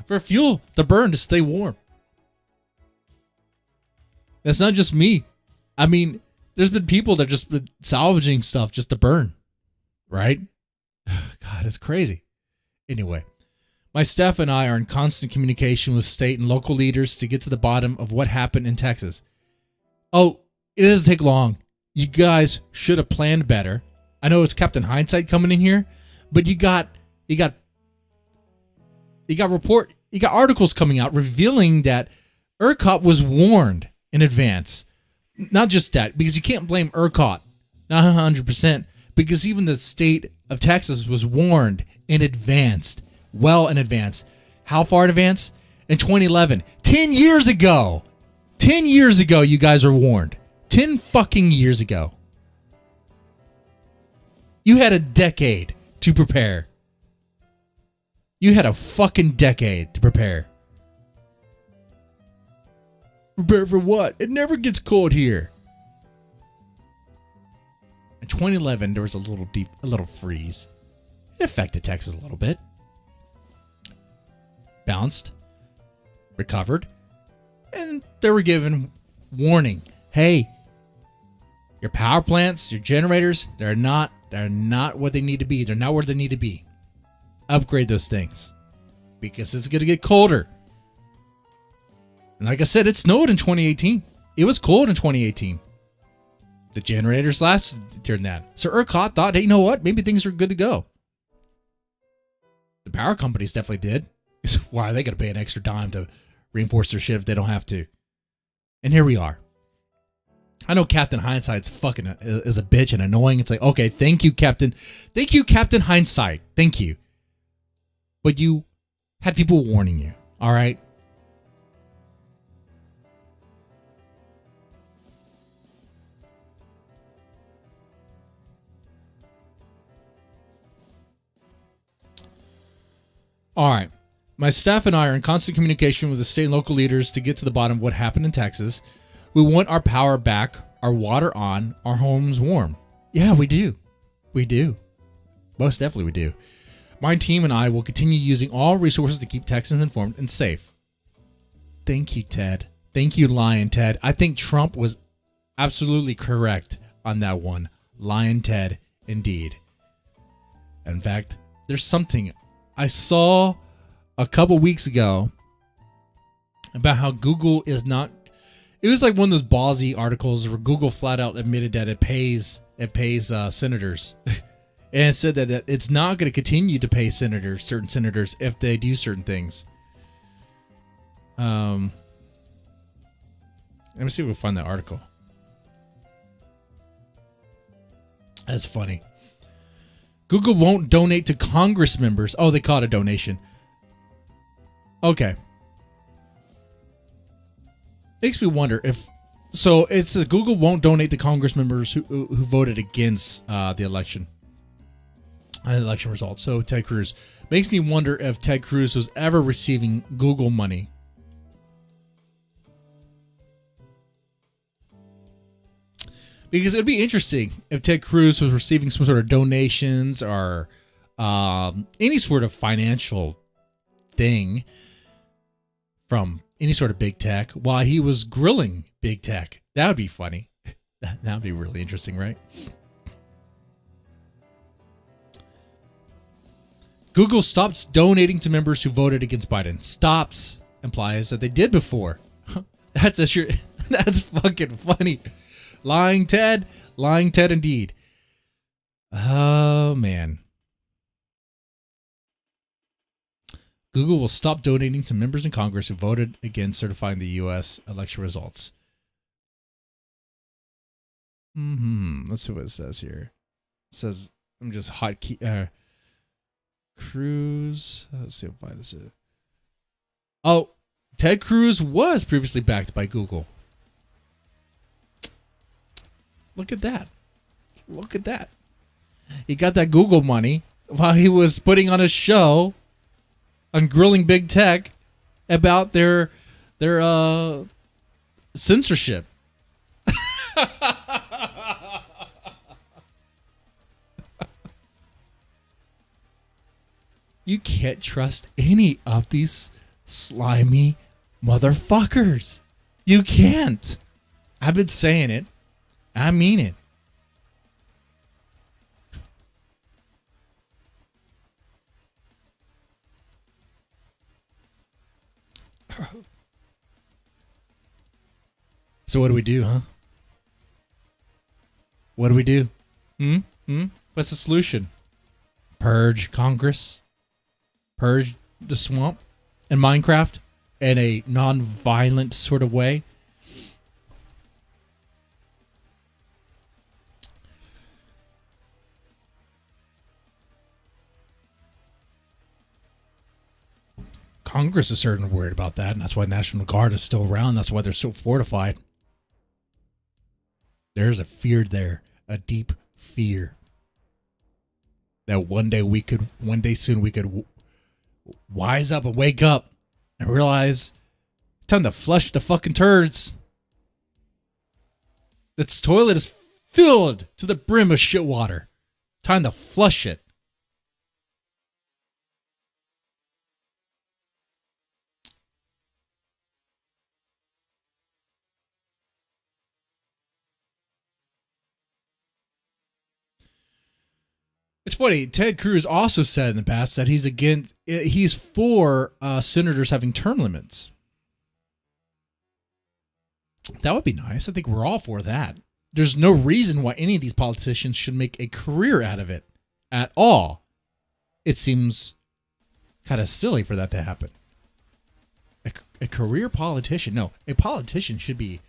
for fuel to burn to stay warm. That's not just me. I mean, there's been people that just been salvaging stuff just to burn. Right? God, it's crazy. Anyway, my staff and I are in constant communication with state and local leaders to get to the bottom of what happened in Texas. Oh, it doesn't take long. You guys should have planned better. I know it's Captain Hindsight coming in here, but you got articles coming out revealing that ERCOT was warned in advance. Not just that, because you can't blame ERCOT, not 100%, because even the state of Texas was warned in advance, well in advance. How far in advance? In 2011, 10 years ago. 10 years ago, you guys were warned. 10 fucking years ago. You had a decade to prepare. You had a fucking decade to prepare. Prepare for what? It never gets cold here. In 2011, there was a little freeze. It affected Texas a little bit. Bounced, recovered, and they were given warning. Hey, your power plants, your generators, they're not what they need to be. They're not where they need to be. Upgrade those things because it's going to get colder. And like I said, it snowed in 2018. It was cold in 2018. The generators lasted during that. So ERCOT thought, hey, you know what? Maybe things are good to go. The power companies definitely did. Why are they going to pay an extra dime to reinforce their shit if they don't have to? And here we are. I know Captain Hindsight's fucking is a bitch and annoying. It's like, okay, thank you, Captain. Thank you, Captain Hindsight. Thank you. But you had people warning you, all right? All right. My staff and I are in constant communication with the state and local leaders to get to the bottom of what happened in Texas. We want our power back, our water on, our homes warm. Yeah, we do. We do. Most definitely we do. My team and I will continue using all resources to keep Texans informed and safe. Thank you, Ted. Thank you, Lion Ted. I think Trump was absolutely correct on that one. Lion Ted, indeed. In fact, there's something I saw a couple weeks ago about how Google is not. It was like one of those ballsy articles where Google flat out admitted that it pays senators, and it said that it's not going to continue to pay certain senators, if they do certain things. Let me see if we can find that article. That's funny. Google won't donate to Congress members. Oh, they call it a donation. Okay. Makes me wonder if... So it says Google won't donate to Congress members who voted against the election results. So Ted Cruz. Makes me wonder if Ted Cruz was ever receiving Google money. Because it would be interesting if Ted Cruz was receiving some sort of donations or any sort of financial thing from any sort of big tech while he was grilling big tech. That would be funny. That would be really interesting, right? Google stops donating to members who voted against Biden. Stops implies that they did before. That's fucking funny. Lying Ted indeed. Oh, man. Google will stop donating to members in Congress who voted against certifying the U.S. election results. Let's see what it says here. It says, I'm just hotkey. Cruz. Let's see if I find this. Oh, Ted Cruz was previously backed by Google. Look at that. Look at that. He got that Google money while he was putting on a show on grilling big tech about their censorship. You can't trust any of these slimy motherfuckers. You can't. I've been saying it. I mean it. So what do we do, huh? What do we do? What's the solution? Purge Congress? Purge the swamp in Minecraft in a non-violent sort of way? Congress is certainly worried about that, and that's why National Guard is still around. That's why they're so fortified. There's a fear there, a deep fear that one day soon we could wise up and wake up and realize it's time to flush the fucking turds. This toilet is filled to the brim of shit water. Time to flush it. It's funny. Ted Cruz also said in the past that he's for senators having term limits. That would be nice. I think we're all for that. There's no reason why any of these politicians should make a career out of it at all. It seems kind of silly for that to happen. A career politician? No, a politician should be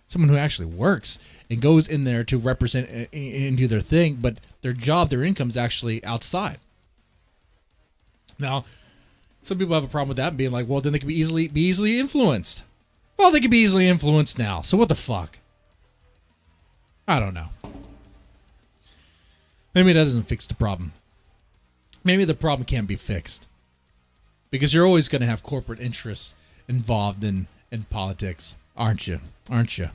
someone who actually works and goes in there to represent and do their thing, but their job, their income is actually outside. Now, some people have a problem with that and being like, well, then they can be easily influenced. Well, they can be easily influenced now. So what the fuck? I don't know. Maybe that doesn't fix the problem. Maybe the problem can't be fixed. Because you're always going to have corporate interests involved in politics, aren't you? Aren't you?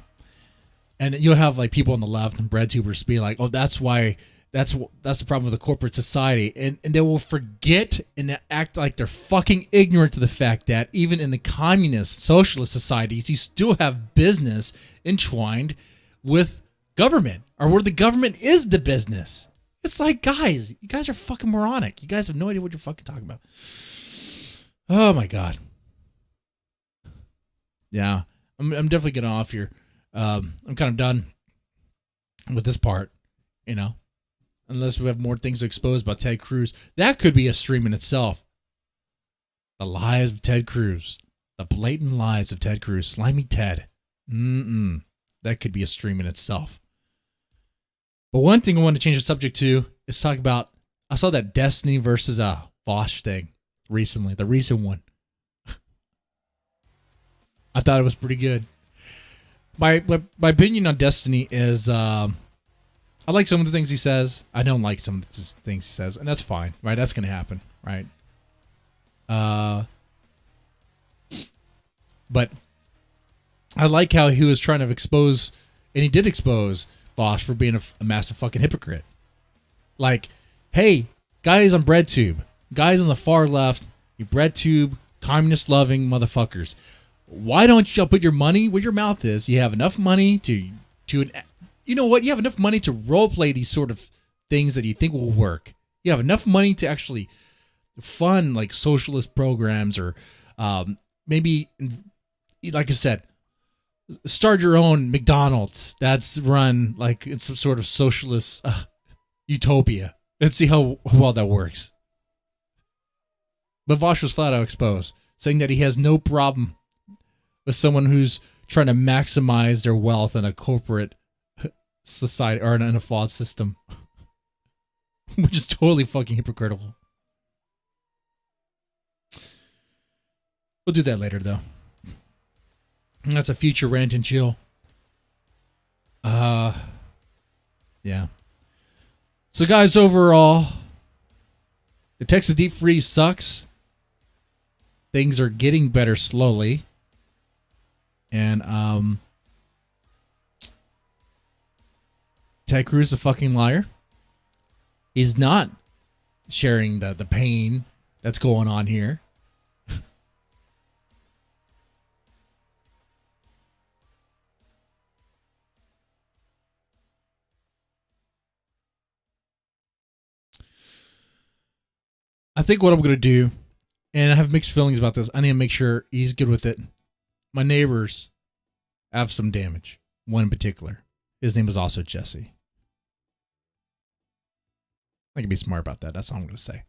And you'll have like people on the left and bread tubers be like, oh, that's the problem with the corporate society. And they will forget and act like they're fucking ignorant to the fact that even in the communist, socialist societies, you still have business entwined with government, or where the government is the business. It's like, guys, you guys are fucking moronic. You guys have no idea what you're fucking talking about. Oh my God. Yeah, I'm definitely getting off here. I'm kind of done with this part, you know, unless we have more things to expose about Ted Cruz. That could be a stream in itself. The lies of Ted Cruz. The blatant lies of Ted Cruz. Slimy Ted. That could be a stream in itself. But one thing I want to change the subject to is talk about, I saw that Destiny versus Vosh thing recently, the recent one. I thought it was pretty good. My opinion on Destiny is, I like some of the things he says. I don't like some of the things he says, and that's fine, right? That's going to happen, right? But I like how he was trying to expose, and he did expose Vosh for being a massive fucking hypocrite. Like, hey, guys on BreadTube, guys on the far left, you BreadTube, communist-loving motherfuckers, why don't you put your money where your mouth is? You have enough money to you know what? You have enough money to role-play these sort of things that you think will work. You have enough money to actually fund, like, socialist programs, or maybe, like I said, start your own McDonald's that's run like it's some sort of socialist utopia. Let's see how well that works. But Vosh was flat out exposed, saying that he has no problem with someone who's trying to maximize their wealth in a corporate society or in a flawed system, which is totally fucking hypocritical. We'll do that later, though. That's a future rant and chill. Yeah. So, guys, overall, the Texas deep freeze sucks. Things are getting better slowly. And, Ted Cruz is a fucking liar. He's not sharing the pain that's going on here. I think what I'm going to do, and I have mixed feelings about this, I need to make sure he's good with it. My neighbors have some damage. One in particular. His name is also Jesse. I can be smart about that. That's all I'm going to say.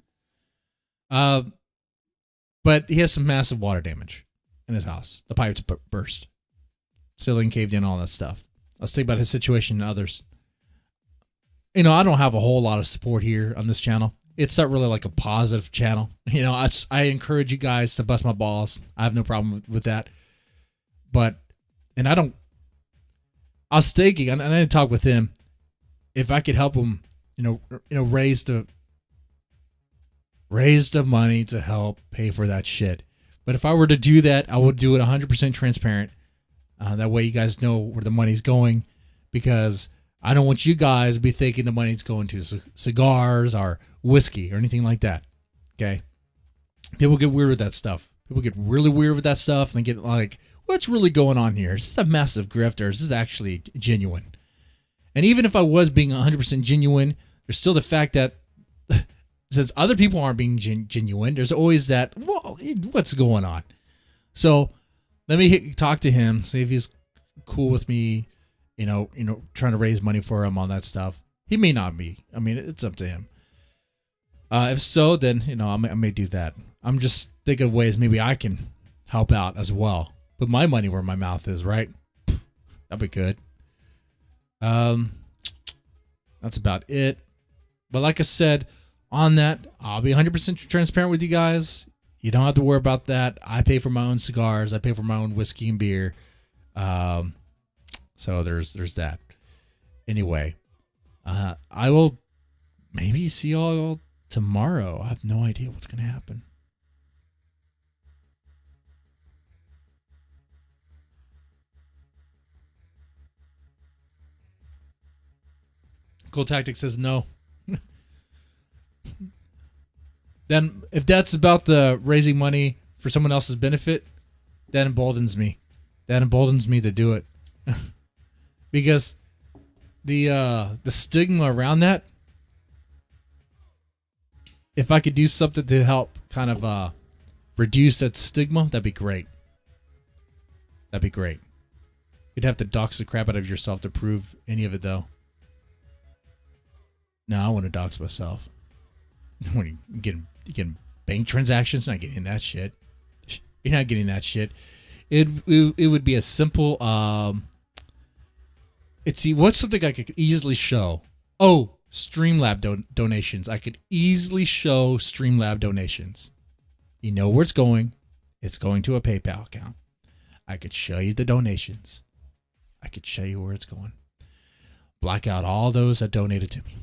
But he has some massive water damage in his house. The pipes burst. Ceiling caved in, all that stuff. I was thinking about his situation and others. You know, I don't have a whole lot of support here on this channel. It's not really like a positive channel. You know, I encourage you guys to bust my balls. I have no problem with that. But, and I was thinking, and I didn't talk with him, if I could help him, you know, raise the money to help pay for that shit. But if I were to do that, I would do it 100% transparent. That way you guys know where the money's going, because I don't want you guys to be thinking the money's going to cigars or whiskey or anything like that. Okay. People get weird with that stuff. People get really weird with that stuff and get like, what's really going on here? Is this a massive grift or is this actually genuine? And even if I was being 100% genuine, there's still the fact that since other people aren't being genuine, there's always that, well, what's going on? So let me talk to him, see if he's cool with me, trying to raise money for him on that stuff. He may not be. I mean, it's up to him. If so, then, I may do that. I'm just thinking of ways maybe I can help out as well. Put my money where my mouth is, right? That'd be good. That's about it. But like I said, on that, I'll be 100% transparent with you guys. You don't have to worry about that. I pay for my own cigars. I pay for my own whiskey and beer. So there's that. Anyway, I will maybe see y'all tomorrow. I have no idea what's going to happen. Cool Tactic says no. Then if that's about the raising money for someone else's benefit, that emboldens me. That emboldens me to do it. Because the stigma around that, if I could do something to help kind of reduce that stigma, that'd be great. That'd be great. You'd have to dox the crap out of yourself to prove any of it, though. No, I want to dox myself. When you're getting bank transactions, not getting that shit. You're not getting that shit. It would be a simple. What's something I could easily show? Oh, Streamlab donations. I could easily show Streamlab donations. You know where it's going. It's going to a PayPal account. I could show you the donations. I could show you where it's going. Black out all those that donated to me.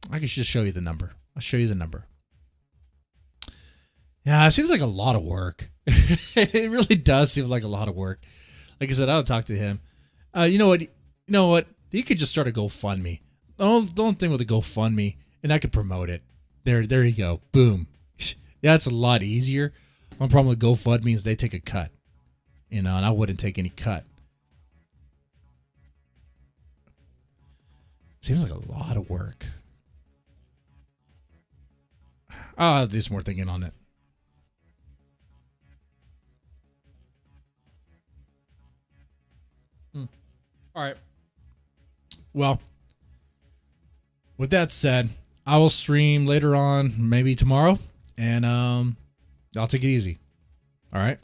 I could just show you the number. I'll show you the number. Yeah, it seems like a lot of work. It really does seem like a lot of work. Like I said, I'll talk to him. You know what? He could just start a GoFundMe. The only thing with a GoFundMe, and I could promote it. There you go. Boom. Yeah, it's a lot easier. One problem with GoFundMe is they take a cut. And I wouldn't take any cut. Seems like a lot of work. I'll do some more thinking on it. All right. Well, with that said, I will stream later on, maybe tomorrow, and I'll take it easy. All right.